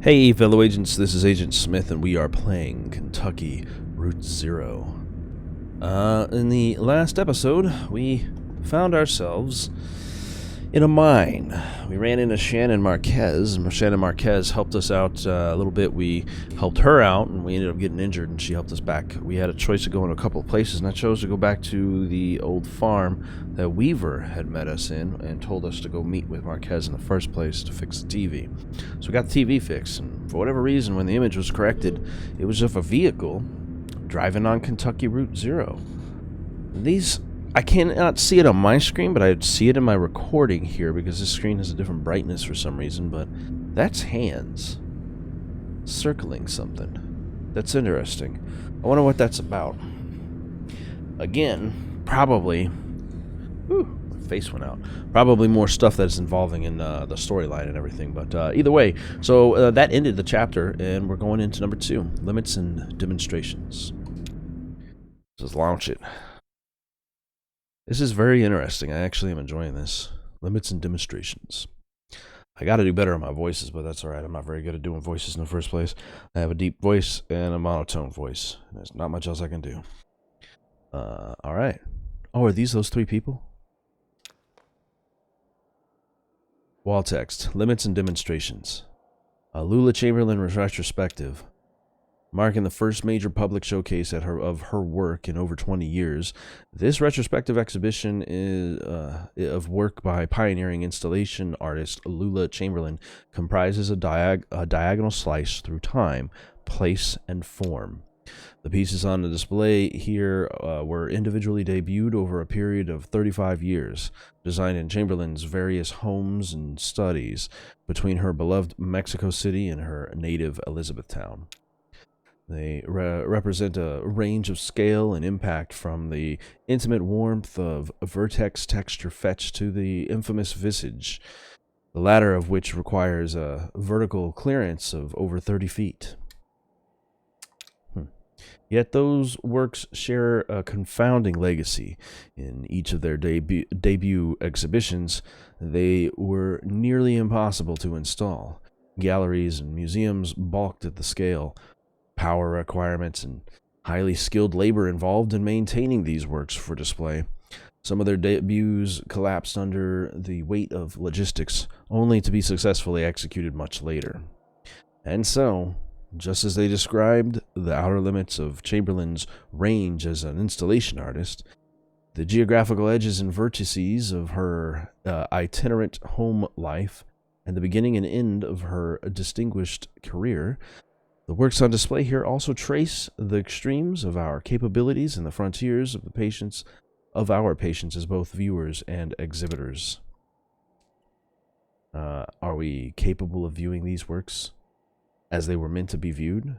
Hey fellow agents, this is Agent Smith and we are playing Kentucky Route Zero. In the last episode, we found ourselves in a mine. We ran into Shannon Marquez, and Shannon Marquez helped us out a little bit. We helped her out, and we ended up getting injured, and she helped us back. We had a choice to go in a couple of places, and I chose to go back to the old farm that Weaver had met us in and told us to go meet with Marquez in the first place to fix the TV. So we got the TV fixed, and for whatever reason, when the image was corrected, it was of a vehicle driving on Kentucky Route Zero. I cannot see it on my screen, but I see it in my recording here because this screen has a different brightness for some reason, but that's hands circling something. That's interesting. I wonder what that's about. Again, probably... Whew, my face went out. Probably more stuff that's involving in the storyline and everything, but either way. So that ended the chapter, and we're going into number 2, Limits and Demonstrations. Let's launch it. This is very interesting. I actually am enjoying this. Limits and Demonstrations. I gotta do better on my voices, but that's alright. I'm not very good at doing voices in the first place. I have a deep voice and a monotone voice. There's not much else I can do. Alright. Oh, are these those 3 people? Wall text. Limits and Demonstrations. Lula Chamberlain retrospective. Marking the first major public showcase of her work in over 20 years, this retrospective exhibition of work by pioneering installation artist Lula Chamberlain comprises a diagonal slice through time, place, and form. The pieces on the display here were individually debuted over a period of 35 years, designed in Chamberlain's various homes and studies between her beloved Mexico City and her native Elizabethtown. They represent a range of scale and impact, from the intimate warmth of vertex texture fetched to the infamous visage, the latter of which requires a vertical clearance of over 30 feet. Yet those works share a confounding legacy. In each of their debut exhibitions, they were nearly impossible to install. Galleries and museums balked at the scale, power requirements, and highly skilled labor involved in maintaining these works for display. Some of their debuts collapsed under the weight of logistics, only to be successfully executed much later. And so, just as they described the outer limits of Chamberlain's range as an installation artist, the geographical edges and vertices of her itinerant home life, and the beginning and end of her distinguished career, the works on display here also trace the extremes of our capabilities and the frontiers of our patience as both viewers and exhibitors. Are we capable of viewing these works as they were meant to be viewed?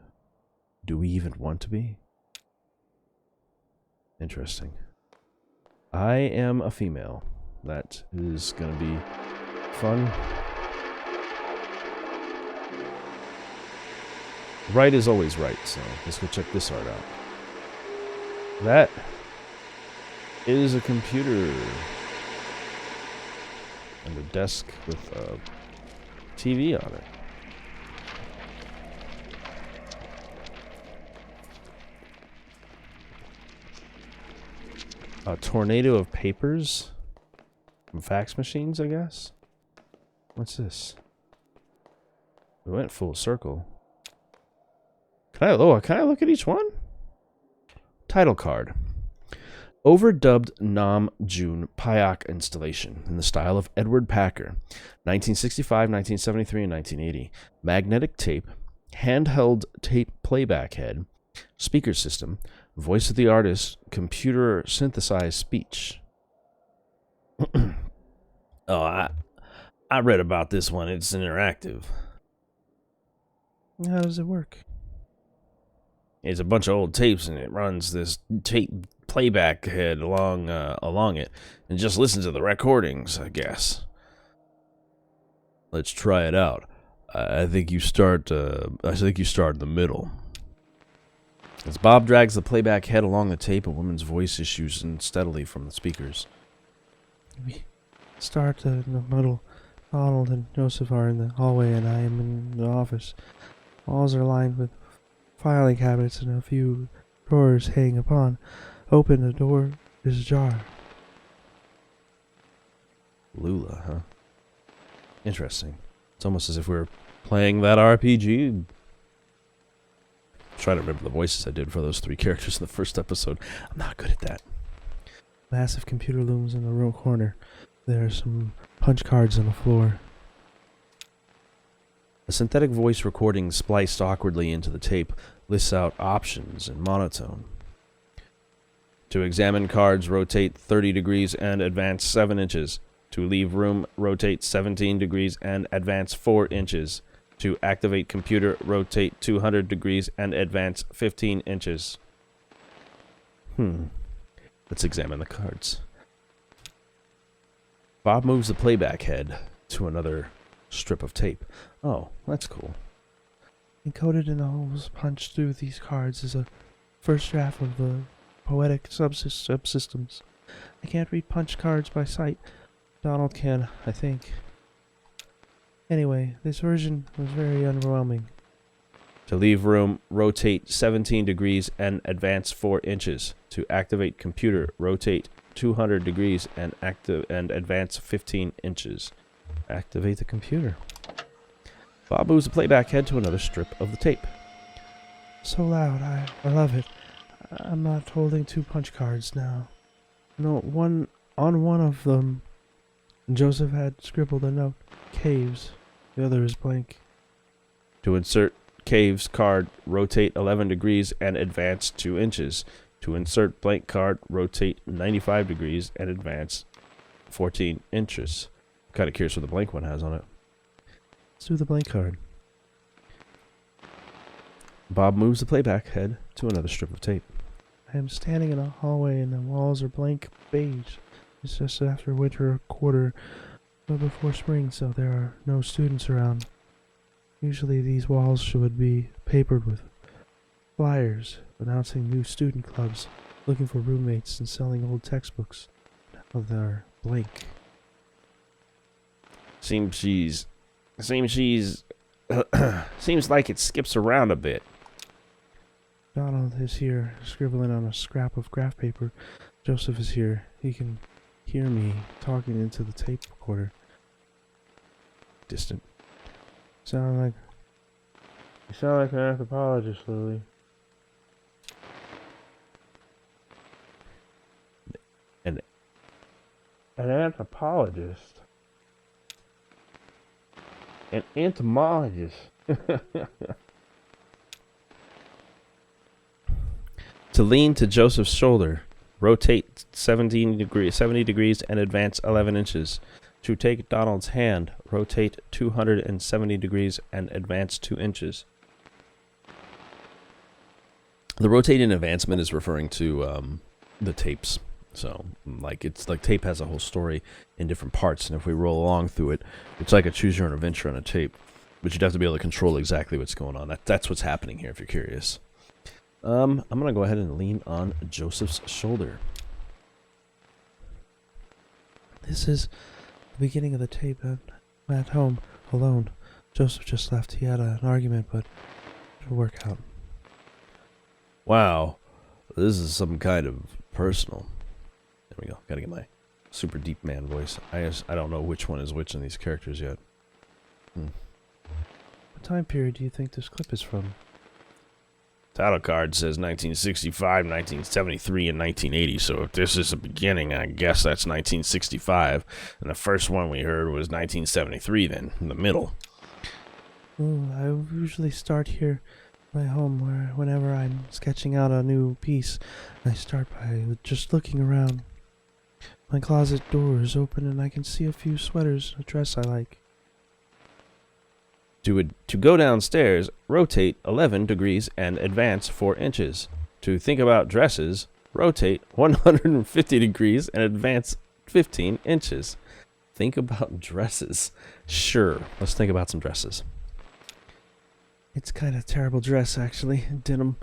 Do we even want to be? Interesting. I am a female. That is going to be fun. Right is always right, so let's go check this art out. That is a computer and a desk with a TV on it. A tornado of papers from fax machines, I guess. What's this? We went full circle. Can I look at each one? Title card. Overdubbed Nam June Payak installation in the style of Edward Packer. 1965, 1973, and 1980. Magnetic tape. Handheld tape playback head. Speaker system. Voice of the artist. Computer synthesized speech. Oh, I read about this one. It's interactive. How does it work? It's a bunch of old tapes, and it runs this tape playback head along it, and just listens to the recordings, I guess. Let's try it out. I think you start in the middle. As Bob drags the playback head along the tape, a woman's voice issues steadily from the speakers. We start in the middle. Donald and Joseph are in the hallway and I am in the office. Walls are lined with filing cabinets and a few drawers hanging upon. Open, the door is ajar. Lula, huh? Interesting. It's almost as if we were playing that RPG. Try to remember the voices I did for those 3 characters in the first episode. I'm not good at that. Massive computer looms in the room corner. There are some punch cards on the floor. A synthetic voice recording spliced awkwardly into the tape lists out options in monotone. To examine cards, rotate 30 degrees and advance 7 inches. To leave room, rotate 17 degrees and advance 4 inches. To activate computer, rotate 200 degrees and advance 15 inches. Let's examine the cards. Bob moves the playback head to another strip of tape. Oh, that's cool. Encoded in the holes punched through these cards is a first draft of the poetic subsystems. I can't read punch cards by sight. Donald can, I think. Anyway, this version was very underwhelming. To leave room, rotate 17 degrees and advance 4 inches. To activate computer, rotate 200 degrees and advance 15 inches. Activate the computer. Bob moves the playback head to another strip of the tape. So loud, I love it. I'm not holding 2 punch cards now. No, on one of them, Joseph had scribbled a note, caves. The other is blank. To insert caves card, rotate 11 degrees and advance 2 inches. To insert blank card, rotate 95 degrees and advance 14 inches. I'm kind of curious what the blank one has on it. Let's do the blank card. Bob moves the playback head to another strip of tape. I am standing in a hallway and the walls are blank beige. It's just after winter quarter, but before spring, so there are no students around. Usually these walls should be papered with flyers announcing new student clubs, looking for roommates and selling old textbooks. Now they're blank. Seems like it skips around a bit. Donald is here, scribbling on a scrap of graph paper. Joseph is here. He can hear me talking into the tape recorder. Distant. You sound like an anthropologist, Lily. An anthropologist. An entomologist. To lean to Joseph's shoulder, rotate 70 degrees and advance 11 inches. To take Donald's hand, rotate 270 degrees and advance 2 inches. The rotating advancement is referring to the tapes. So, it's like tape has a whole story in different parts, and if we roll along through it, it's like a choose your own adventure on a tape. But you'd have to be able to control exactly what's going on. That's what's happening here, if you're curious. I'm going to go ahead and lean on Joseph's shoulder. This is the beginning of the tape. I'm at home, alone. Joseph just left. He had an argument, but it'll work out. Wow, this is some kind of personal. There we go. Gotta get my super deep man voice. I don't know which one is which in these characters yet. What time period do you think this clip is from? Title card says 1965, 1973, and 1980, so if this is the beginning, I guess that's 1965. And the first one we heard was 1973 then, in the middle. Oh, I usually start here at my home, where whenever I'm sketching out a new piece, I start by just looking around. My closet door is open and I can see a few sweaters, a dress I like. To go downstairs, rotate 11 degrees and advance 4 inches. To think about dresses, rotate 150 degrees and advance 15 inches. Think about dresses. Sure, let's think about some dresses. It's kind of terrible dress, actually. Denim.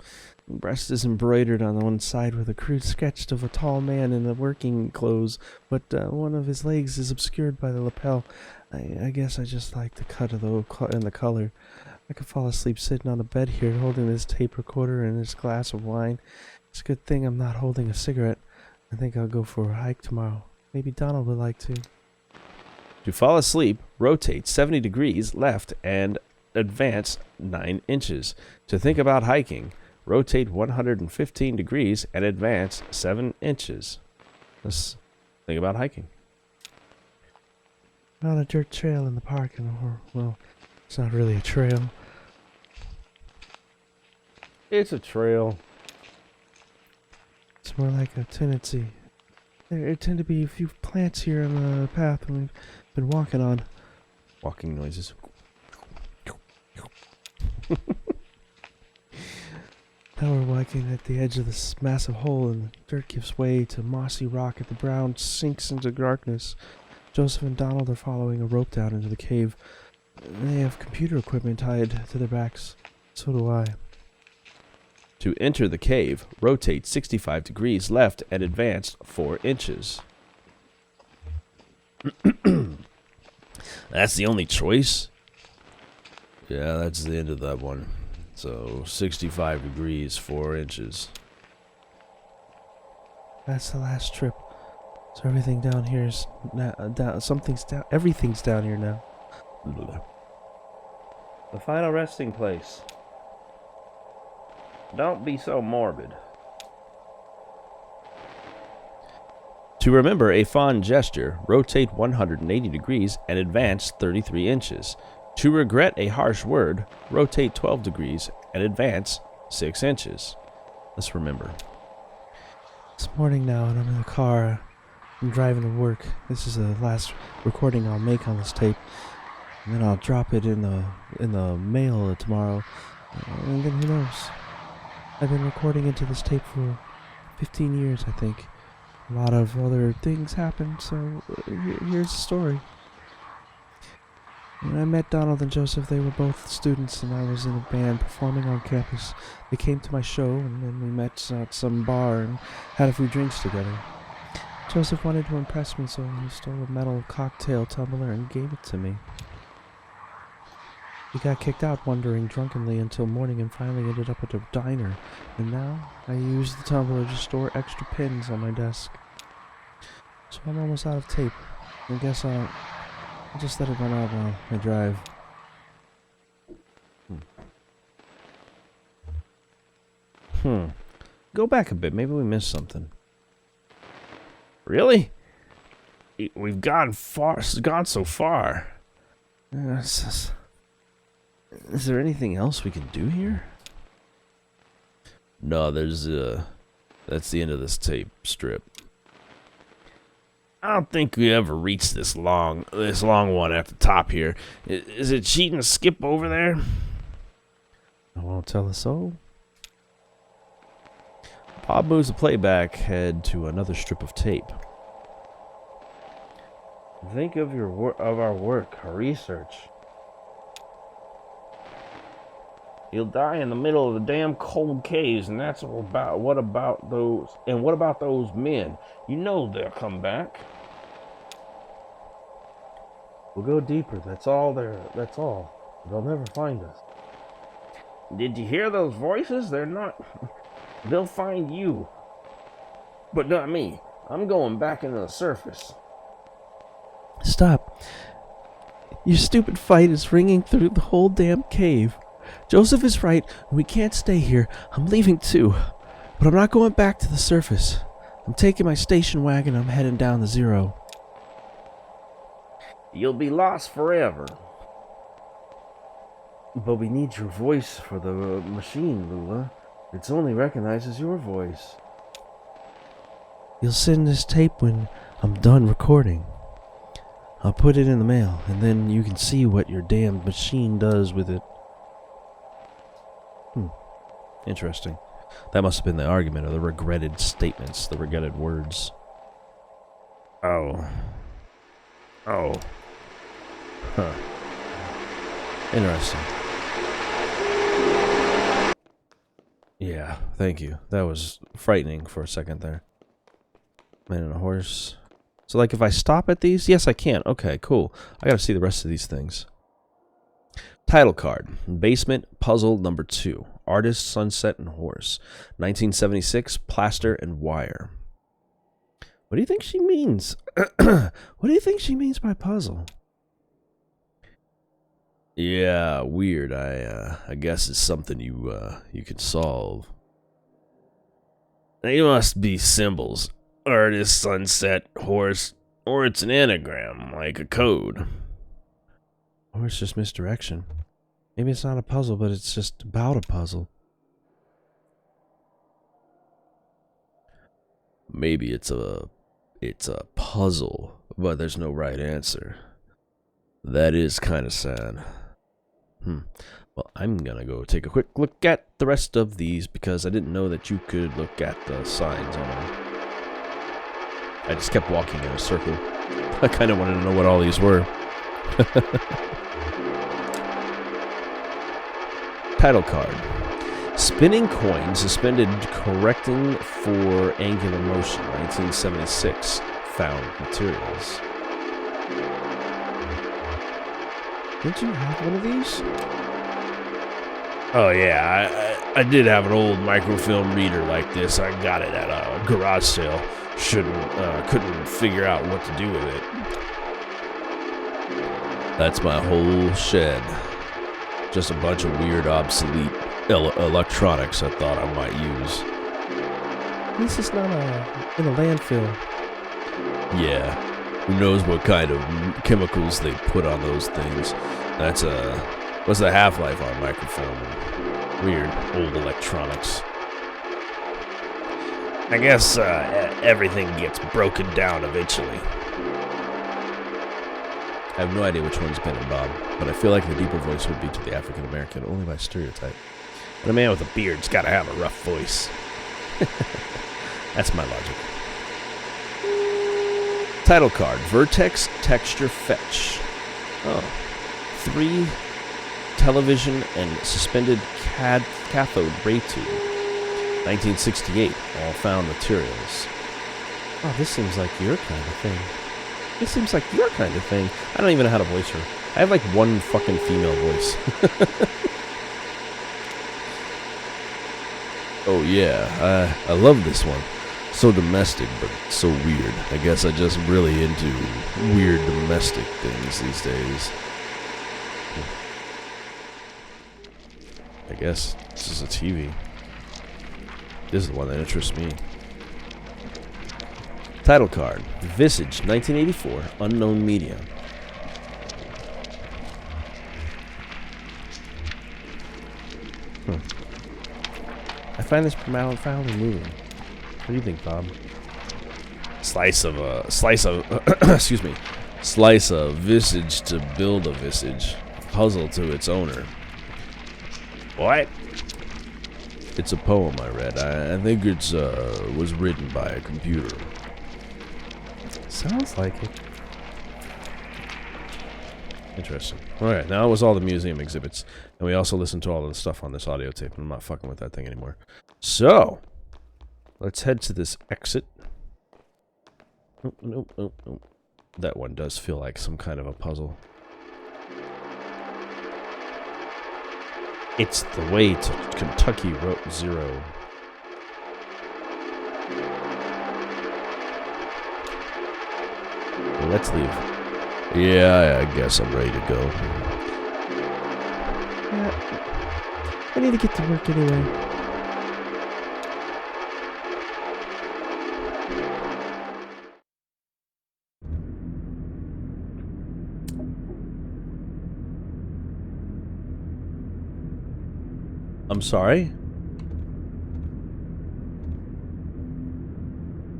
Breast is embroidered on one side with a crude sketch of a tall man in the working clothes, but one of his legs is obscured by the lapel. I guess I just like the cut of and the color. I could fall asleep sitting on a bed here, holding this tape recorder and this glass of wine. It's a good thing I'm not holding a cigarette. I think I'll go for a hike tomorrow. Maybe Donald would like to. To fall asleep, rotate 70 degrees left and advance 9 inches. To think about hiking, rotate 115 degrees and advance 7 inches. Let's think about hiking. On a dirt trail in the park, well, it's not really a trail. It's a trail. It's more like a tendency. There tend to be a few plants here on the path we've been walking on. Walking noises. Now we're walking at the edge of this massive hole, and the dirt gives way to mossy rock, and the ground sinks into darkness. Joseph and Donald are following a rope down into the cave. They have computer equipment tied to their backs. So do I. To enter the cave, rotate 65 degrees left and advance 4 inches. That's the only choice? Yeah, that's the end of that one. So 65 degrees, 4 inches. That's the last trip. So everything down here is down. Everything's down here now. The final resting place. Don't be so morbid. To remember a fond gesture, rotate 180 degrees and advance 33 inches. To regret a harsh word, rotate 12 degrees and advance 6 inches. Let's remember. It's morning now, and I'm in the car. I'm driving to work. This is the last recording I'll make on this tape, and then I'll drop it in the mail tomorrow. And then who knows? I've been recording into this tape for 15 years, I think. A lot of other things happened, so here's the story. When I met Donald and Joseph, they were both students, and I was in a band performing on campus. They came to my show, and then we met at some bar and had a few drinks together. Joseph wanted to impress me, so he stole a metal cocktail tumbler and gave it to me. He got kicked out wandering drunkenly until morning and finally ended up at a diner. And now, I use the tumbler to store extra pins on my desk. So I'm almost out of tape. I guess I'll just let it run out while I drive. Go back a bit. Maybe we missed something. Really? We've gone so far. Is there anything else we can do here? No, that's the end of this tape strip. I don't think we ever reached this long one at the top here. Is it cheating to skip over there? I won't tell a soul. Bob moves the playback head to another strip of tape. Think of our work, our research. You'll die in the middle of the damn cold caves, and that's all about. What about those men? You know they'll come back. We'll go deeper. That's all. They'll never find us. Did you hear those voices? They'll find you. But not me. I'm going back into the surface. Stop. Your stupid fight is ringing through the whole damn cave. Joseph is right. We can't stay here. I'm leaving too. But I'm not going back to the surface. I'm taking my station wagon. I'm heading down to Zero. You'll be lost forever. But we need your voice for the machine, Lula. It only recognizes your voice. You'll send this tape when I'm done recording. I'll put it in the mail, and then you can see what your damn machine does with it. Interesting. That must have been the argument, or the regretted statements, the regretted words. Oh. Huh. Interesting. Yeah, thank you. That was frightening for a second there. Man and a horse. So, like, if I stop at these? Yes, I can. Okay, cool. I gotta see the rest of these things. Title card. Basement Puzzle number 2. Artist, Sunset, and Horse. 1976, Plaster and Wire. What do you think she means? What do you think she means by puzzle? Yeah, weird. I guess it's something you can solve. They must be symbols. Artist, sunset, horse, or it's an anagram, like a code. Or it's just misdirection. Maybe it's not a puzzle, but it's just about a puzzle. Maybe it's a puzzle, but there's no right answer. That is kind of sad. Well, I'm gonna go take a quick look at the rest of these because I didn't know that you could look at the signs on them. I just kept walking in a circle. I kind of wanted to know what all these were. Title card. Spinning coin suspended correcting for angular motion. 1976. Found materials. Didn't you have one of these? Oh yeah, I did have an old microfilm reader like this. I got it at a garage sale. Couldn't figure out what to do with it. That's my whole shed. Just a bunch of weird, obsolete electronics I thought I might use. At least it's not in a landfill. Yeah, who knows what kind of chemicals they put on those things. That's what's the half-life on microfilm? Weird old electronics. I guess everything gets broken down eventually. I have no idea which one's Ben and Bob, but I feel like the deeper voice would be to the African American only by stereotype. But a man with a beard's gotta have a rough voice. That's my logic. Title card, Vertex Texture Fetch. Oh. 3 television and suspended cathode ray tube. 1968, all found materials. Oh, this seems like your kind of thing. This seems like your kind of thing. I don't even know how to voice her. I have like one fucking female voice. Oh yeah, I love this one. So domestic, but so weird. I guess I'm just really into weird domestic things these days. I guess this is a TV. This is the one that interests me. Title card. Visage, 1984. Unknown media. I find this profoundly moving. What do you think, Bob? Slice of excuse me. Slice a visage to build a visage. Puzzle to its owner. What? It's a poem I read. I think it's was written by a computer. Sounds like it. Interesting. Alright, now it was all the museum exhibits. And we also listened to all of the stuff on this audio tape. I'm not fucking with that thing anymore. So, let's head to this exit. Nope. That one does feel like some kind of a puzzle. It's the way to Kentucky Route 0. Let's leave. Yeah, I guess I'm ready to go. Yeah. I need to get to work anyway. I'm sorry?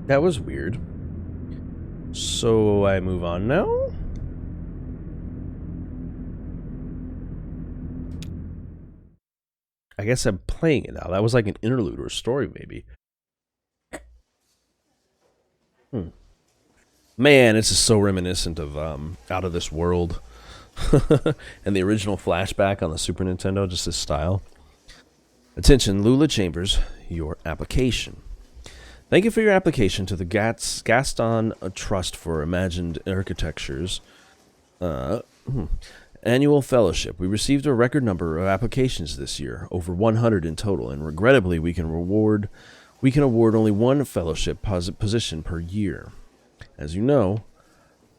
That was weird. So I move on now? I guess I'm playing it now. That was like an interlude or a story, maybe. Man, this is so reminiscent of Out of This World. And the original Flashback on the Super Nintendo, just this style. Attention, Lula Chambers, your application. Thank you for your application to the Gaston Trust for Imagined Architectures annual fellowship. We received a record number of applications this year, over 100 in total, and regrettably we can award only one fellowship position per year. As you know,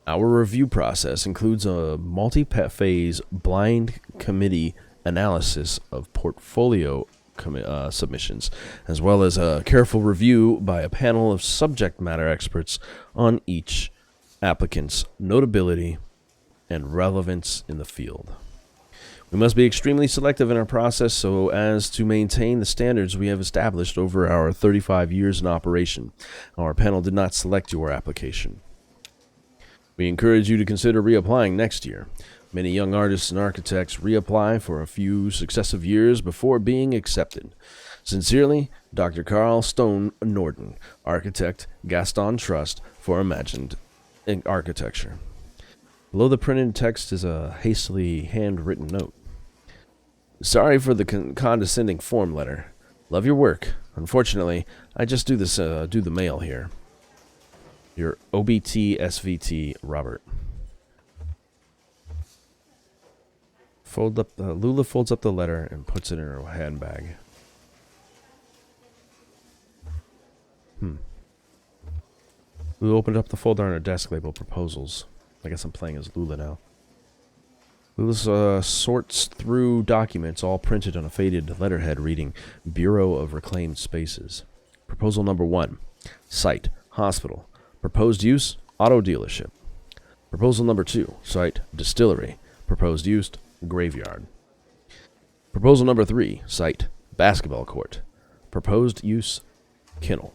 our review process includes a multi-phase blind committee analysis of portfolio submissions, as well as a careful review by a panel of subject matter experts on each applicant's notability and relevance in the field. We must be extremely selective in our process so as to maintain the standards we have established over our 35 years in operation. Our panel did not select your application. We encourage you to consider reapplying next year. Many young artists and architects reapply for a few successive years before being accepted. Sincerely, Dr. Carl Stone Norton, Architect, Gaston Trust for Imagined Architecture. Below the printed text is a hastily handwritten note. Sorry for the condescending form letter. Love your work. Unfortunately, I just do the mail here. Your OBT SVT Robert. Lula folds up the letter and puts it in her handbag. Lula opened up the folder on her desk labeled proposals. I guess I'm playing as Lula now. Lula sorts through documents all printed on a faded letterhead reading Bureau of Reclaimed Spaces. Proposal number 1. Site, hospital. Proposed use, auto dealership. Proposal number 2. Site, distillery. Proposed use, graveyard. Proposal number 3. Site, basketball court. Proposed use, kennel.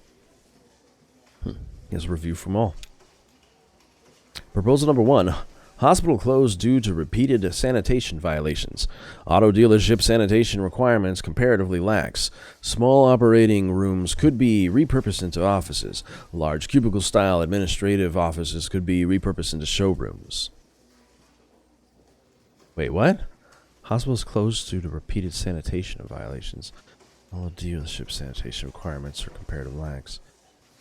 Here's a review from all. Proposal number 1. Hospital closed due to repeated sanitation violations. Auto dealership sanitation requirements comparatively lax. Small operating rooms could be repurposed into offices. Large cubicle-style administrative offices could be repurposed into showrooms. Wait, what? Hospitals closed due to repeated sanitation violations. Auto dealership sanitation requirements are comparatively lax.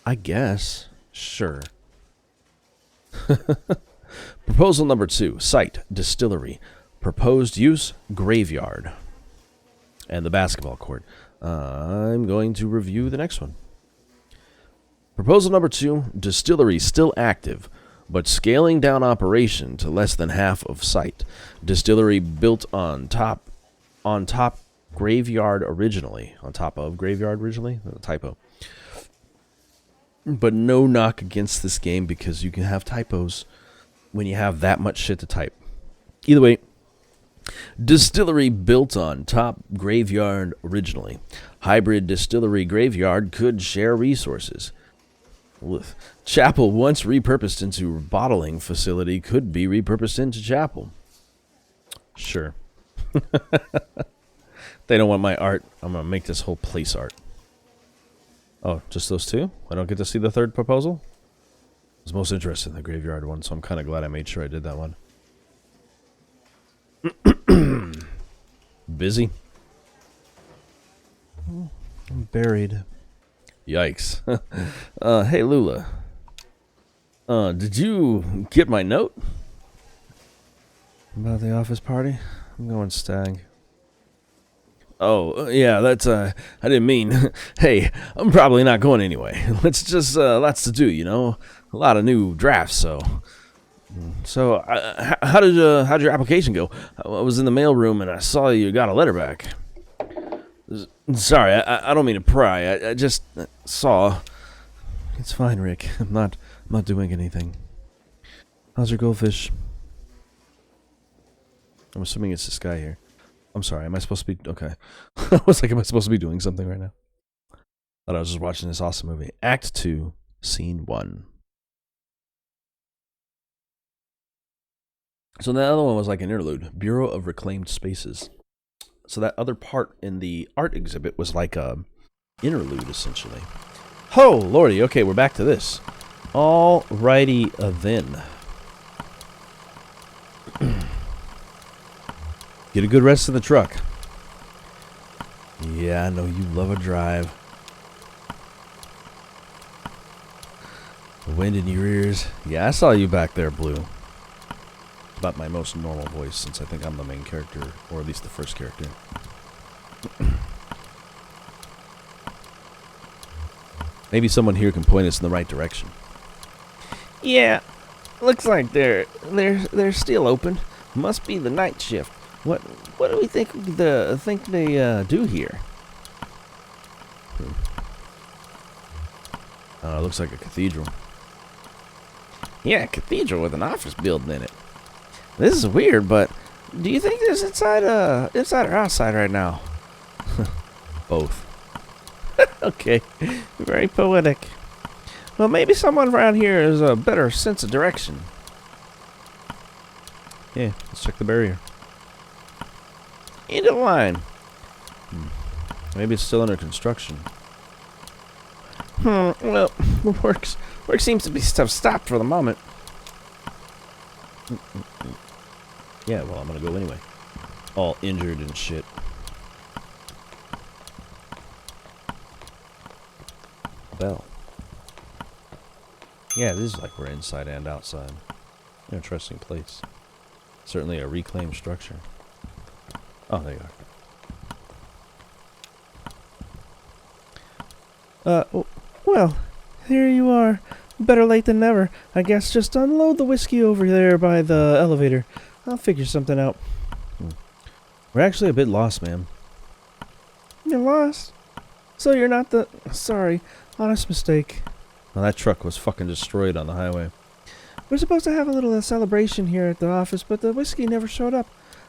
I guess. Sure. Proposal number 2. Site, distillery. Proposed use, graveyard. And the basketball court. I'm going to review the next one. Proposal number 2. Distillery still active, but scaling down operation to less than half of site. Distillery built on top graveyard originally. On top of graveyard originally? Typo. But no knock against this game because you can have typos when you have that much shit to type. Either way, distillery built on top graveyard originally. Hybrid distillery graveyard could share resources. Chapel once repurposed into bottling facility could be repurposed into chapel. Sure. They don't want my art. I'm going to make this whole place art. Oh, just those two? I don't get to see the third proposal? I was most interested in the graveyard one, so I'm kind of glad I made sure I did that one. Busy? I'm buried. Yikes. Hey, Lula. Did you get my note? About the office party? I'm going stag. Oh, yeah, that's, I didn't mean, hey, I'm probably not going anyway. Let's just, lots to do, you know? A lot of new drafts, so. So, how'd your application go? I was in the mailroom and I saw you got a letter back. Sorry, I don't mean to pry. I just saw. It's fine, Rick. I'm not doing anything. How's your goldfish? I'm assuming it's this guy here. I'm sorry, am I supposed to be... Okay. I was like, am I supposed to be doing something right now? Thought I was just watching this awesome movie. Act 2, Scene 1. So the other one was like an interlude. Bureau of Reclaimed Spaces. So that other part in the art exhibit was like a interlude, essentially. Oh, lordy. Okay, we're back to this. Alrighty then. Get a good rest in the truck. Yeah, I know you love a drive. The wind in your ears. Yeah, I saw you back there, Blue. About my most normal voice, since I think I'm the main character, or at least the first character. Maybe someone here can point us in the right direction. Yeah, looks like they're still open. Must be the night shift. What do we think they do here? Looks like a cathedral. Yeah, a cathedral with an office building in it. This is weird, but do you think there's inside or outside right now? Both. Okay, very poetic. Well, maybe someone around here has a better sense of direction. Yeah, let's check the barrier. Into the line. Maybe it's still under construction. Well, work seems to be stopped for the moment. Yeah, well, I'm gonna go anyway. All injured and shit. Bell. Yeah, this is like we're inside and outside. Interesting place. Certainly a reclaimed structure. Oh, there you are. Well, here you are. Better late than never. I guess just unload the whiskey over there by the elevator. I'll figure something out. We're actually a bit lost, ma'am. You're lost? So you're not the... Sorry. Honest mistake. Well, that truck was fucking destroyed on the highway. We're supposed to have a little celebration here at the office, but the whiskey never showed up.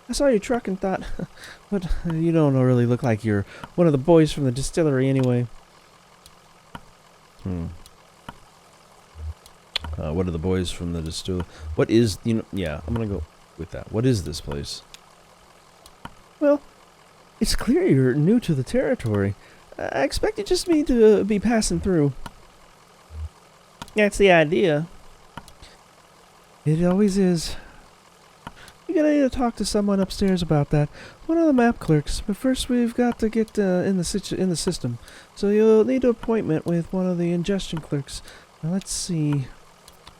I saw your truck and thought, but you don't really look like you're one of the boys from the distillery anyway. What are the boys from the distillery? What is, yeah, I'm gonna go with that. What is this place? Well, it's clear you're new to the territory. I expected just me to be passing through. That's the idea. It always is. You're gonna need to talk to someone upstairs about that. One of the map clerks. But first we've got to get in the system. So you'll need an appointment with one of the ingestion clerks. Now let's see.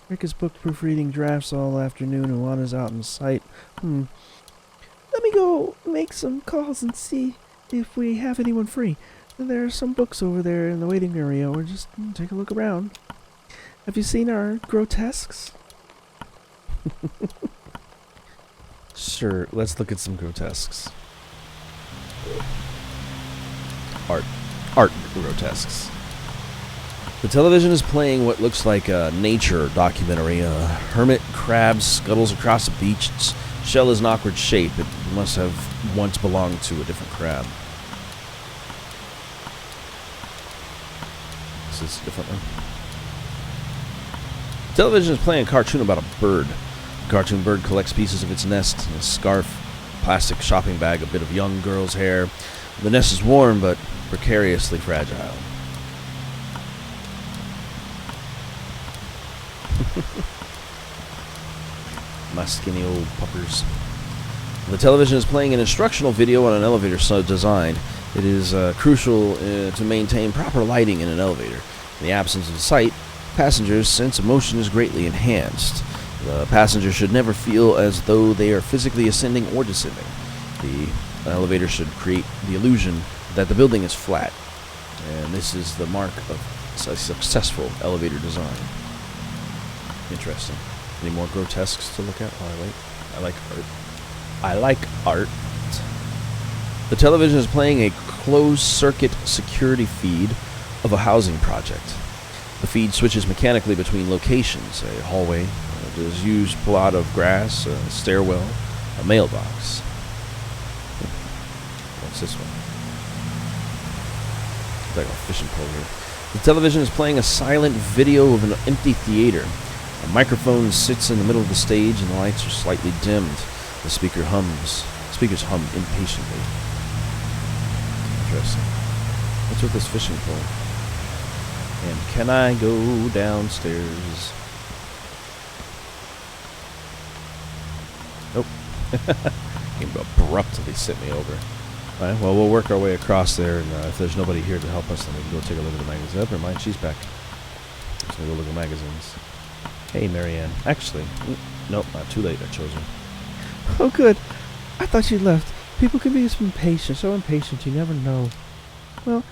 Rick has booked proofreading drafts all afternoon and Juana's out in sight. Let me go make some calls and see if we have anyone free. There are some books over there in the waiting area, or just take a look around. Have you seen our grotesques? Sure, let's look at some grotesques. Art grotesques. The television is playing what looks like a nature documentary. A hermit crab scuttles across a beach. Its shell is an awkward shape. It must have once belonged to a different crab. Is this a different one? Television is playing a cartoon about a bird. The cartoon bird collects pieces of its nest in a scarf, a plastic shopping bag, a bit of young girl's hair. The nest is warm but precariously fragile. My skinny old puppers. The television is playing an instructional video on an elevator design. It is crucial to maintain proper lighting in an elevator. In the absence of sight, passengers' sense of motion is greatly enhanced. The passenger should never feel as though they are physically ascending or descending. The elevator should create the illusion that the building is flat. And this is the mark of a successful elevator design. Interesting. Any more grotesques to look at? Oh, I like art. I like art. The television is playing a closed-circuit security feed of a housing project. The feed switches mechanically between locations: a hallway, a disused plot of grass, a stairwell, a mailbox. What's this one? It's like a fishing pole here. The television is playing a silent video of an empty theater. A microphone sits in the middle of the stage and the lights are slightly dimmed. The speakers hum impatiently. Interesting. What's with this fishing pole? And can I go downstairs? Nope. Came to abruptly sit me over. Alright, well, we'll work our way across there, and if there's nobody here to help us, then we can go take a look at the magazines. Oh, never mind, she's back. Let's go look at magazines. Hey, Marianne. Actually, nope, not too late. I chose her. Oh, good. I thought you left. People can be impatient, so impatient you never know. Well,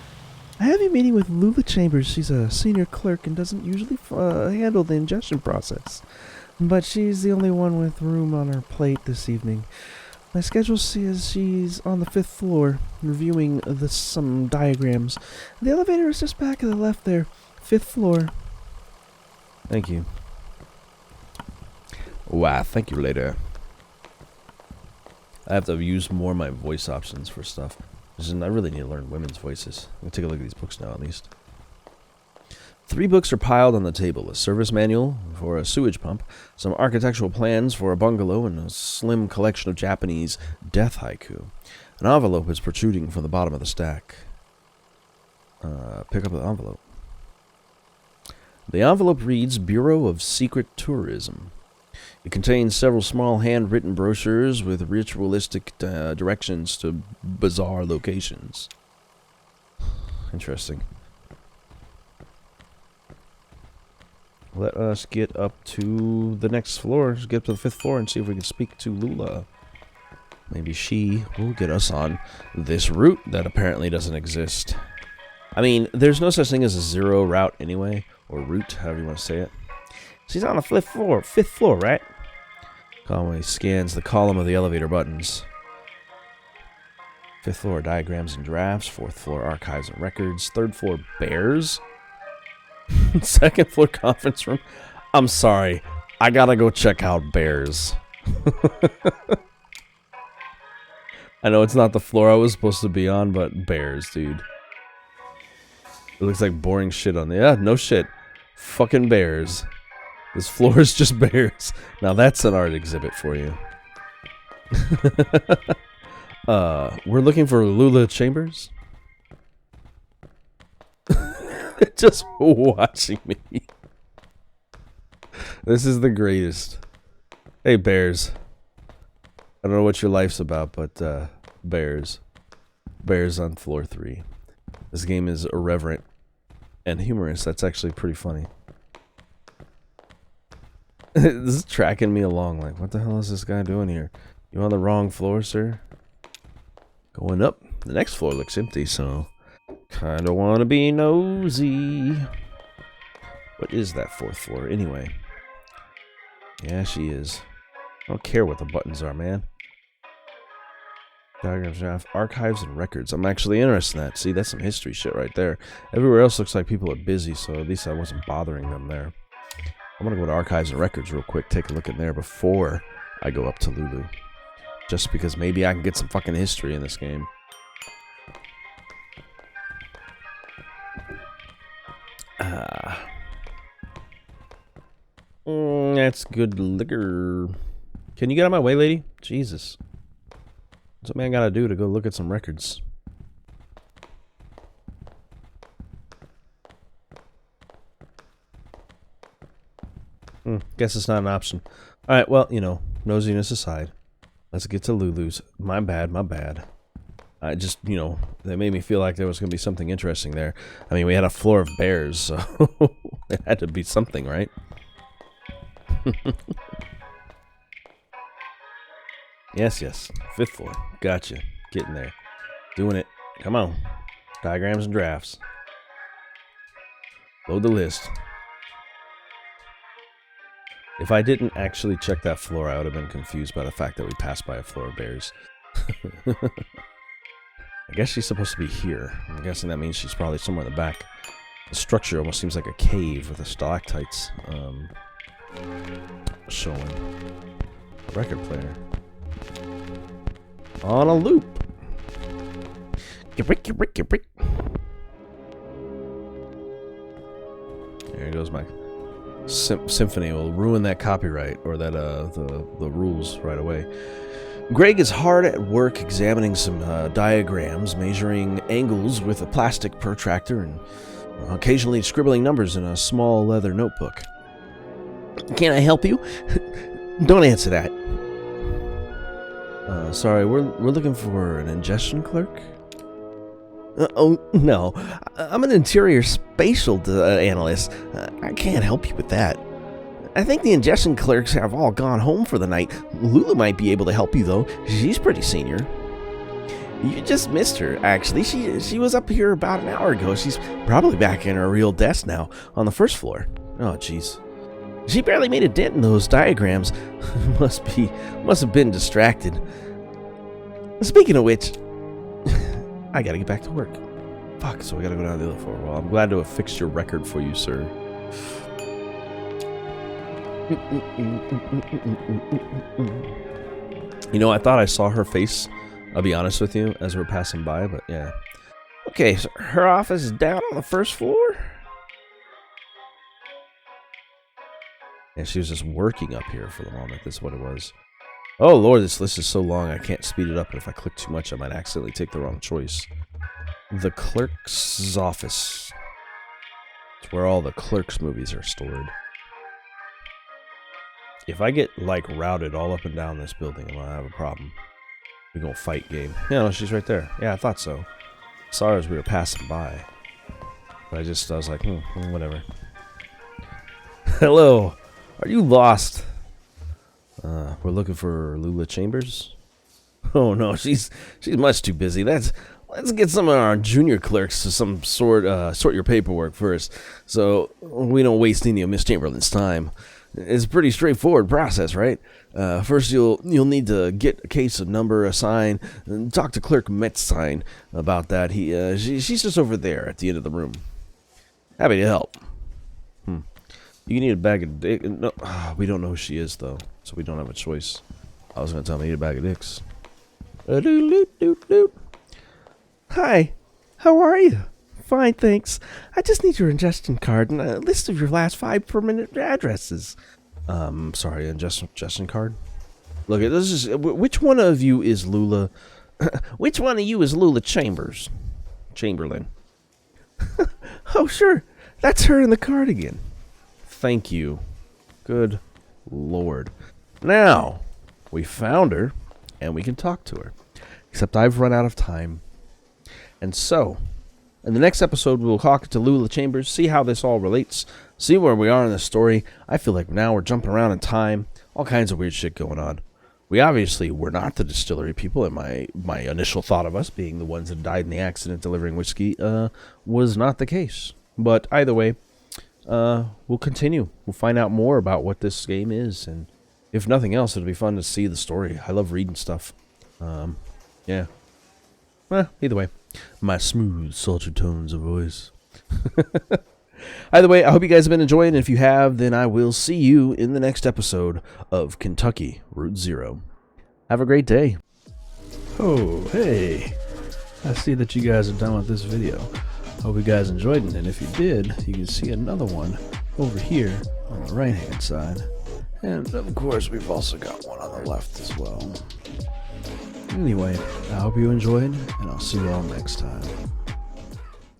I have you meeting with Lula Chambers. She's a senior clerk and doesn't usually handle the ingestion process. But she's the only one with room on her plate this evening. My schedule says she's on the 5th floor, reviewing some diagrams. The elevator is just back to the left there. 5th floor. Thank you. Wow, thank you later. I have to use more of my voice options for stuff. I really need to learn women's voices. I'm going to take a look at these books now, at least. 3 books are piled on the table. A service manual for a sewage pump, some architectural plans for a bungalow, and a slim collection of Japanese death haiku. An envelope is protruding from the bottom of the stack. Pick up the envelope. The envelope reads Bureau of Secret Tourism. It contains several small handwritten brochures with ritualistic directions to bizarre locations. Interesting. Let us get up to the next floor. Let's get up to the 5th floor and see if we can speak to Lula. Maybe she will get us on this route that apparently doesn't exist. I mean, there's no such thing as a 0 route anyway, or route, however you want to say it. She's on the 5th floor, right? Conway scans the column of the elevator buttons. 5th floor, diagrams and drafts. 4th floor, archives and records. 3rd floor, bears. 2nd floor, conference room. I'm sorry. I gotta go check out bears. I know it's not the floor I was supposed to be on, but bears, dude. It looks like boring shit on the... Yeah, no shit. Fucking bears. This floor is just bears. Now that's an art exhibit for you. We're looking for Lula Chambers. Just watching me. This is the greatest. Hey, bears. I don't know what your life's about, but bears. Bears on floor 3. This game is irreverent and humorous. That's actually pretty funny. This is tracking me along. Like, what the hell is this guy doing here? You on the wrong floor, sir? Going up. The next floor looks empty, so... Kinda wanna be nosy. What is that 4th floor, anyway? Yeah, she is. I don't care what the buttons are, man. Diagrams, draft, archives, and records. I'm actually interested in that. See, that's some history shit right there. Everywhere else looks like people are busy, so at least I wasn't bothering them there. I'm gonna go to archives and records real quick, take a look in there before I go up to Lulu. Just because maybe I can get some fucking history in this game. That's good liquor. Can you get out of my way, lady? Jesus. What's a man gotta do to go look at some records? Guess it's not an option. Alright, well, you know, nosiness aside. Let's get to Lulu's. My bad, my bad. I just, you know, that made me feel like there was going to be something interesting there. I mean, we had a floor of bears, so it had to be something, right? Yes, yes. 5th floor. Gotcha. Getting there. Doing it. Come on. Diagrams and drafts. Load the list. If I didn't actually check that floor, I would have been confused by the fact that we passed by a floor of bears. I guess she's supposed to be here. I'm guessing that means she's probably somewhere in the back. The structure almost seems like a cave with the stalactites showing. A record player. On a loop. There goes my symphony. Will ruin that copyright or that the rules right away. Greg is hard at work examining some diagrams, measuring angles with a plastic protractor, and occasionally scribbling numbers in a small leather notebook. Can I help you? Don't answer that. Sorry, we're looking for an ingestion clerk? Oh, no. I'm an interior spatial analyst. I can't help you with that. I think the ingestion clerks have all gone home for the night. Lula might be able to help you, though. She's pretty senior. You just missed her, actually. She was up here about an hour ago. She's probably back in her real desk now, on the first floor. Oh, jeez. She barely made a dent in those diagrams. must have been distracted. Speaking of which, I gotta get back to work. Fuck, so I gotta go down to the other floor. Well, I'm glad to have fixed your record for you, sir. You know, I thought I saw her face, I'll be honest with you, as we're passing by, but yeah. Okay, so her office is down on the first floor? And she was just working up here for the moment. That's what it was. Oh, Lord, this list is so long, I can't speed it up. And if I click too much, I might accidentally take the wrong choice. The clerk's office. It's where all the Clerks movies are stored. If I get, like, routed all up and down this building, I'm going to have a problem. We're going to fight game. Yeah, no, she's right there. Yeah, I thought so. Saw her as we were passing by. But I was like, whatever. Hello. Are you lost? We're looking for Lula Chambers. Oh no, she's much too busy. Let's get some of our junior clerks to sort your paperwork first, so we don't waste any of Miss Chamberlain's time. It's a pretty straightforward process, right? First, you'll need to get a case of number assigned, and talk to Clerk Metzstein about that. She's just over there at the end of the room. Happy to help. You need a bag of dicks. No, we don't know who she is, though, so we don't have a choice. I was going to tell me I need a bag of dicks. Hi, how are you? Fine, thanks. I just need your ingestion card and a list of your last 5 permanent addresses. Sorry, ingestion card? Look, this is... Which one of you is Lula... Which one of you is Lula Chamberlain? Oh, sure. That's her in the cardigan. Thank you. Good Lord. Now, we found her, and we can talk to her. Except I've run out of time. And so, in the next episode, we'll talk to Lula Chambers, see how this all relates, see where we are in the story. I feel like now we're jumping around in time. All kinds of weird shit going on. We obviously were not the distillery people, and my initial thought of us being the ones that died in the accident delivering whiskey was not the case. But either way, we'll continue. We'll find out more about what this game is, and if nothing else, it'll be fun to see the story. I love reading stuff. Yeah. Well, either way, my smooth, sultry tones of voice. Either way, I hope you guys have been enjoying, and if you have, then I will see you in the next episode of Kentucky Route Zero. Have a great day. Oh, hey. I see that you guys are done with this video. Hope you guys enjoyed it, and if you did, you can see another one over here on the right-hand side. And, of course, we've also got one on the left as well. Anyway, I hope you enjoyed, and I'll see you all next time.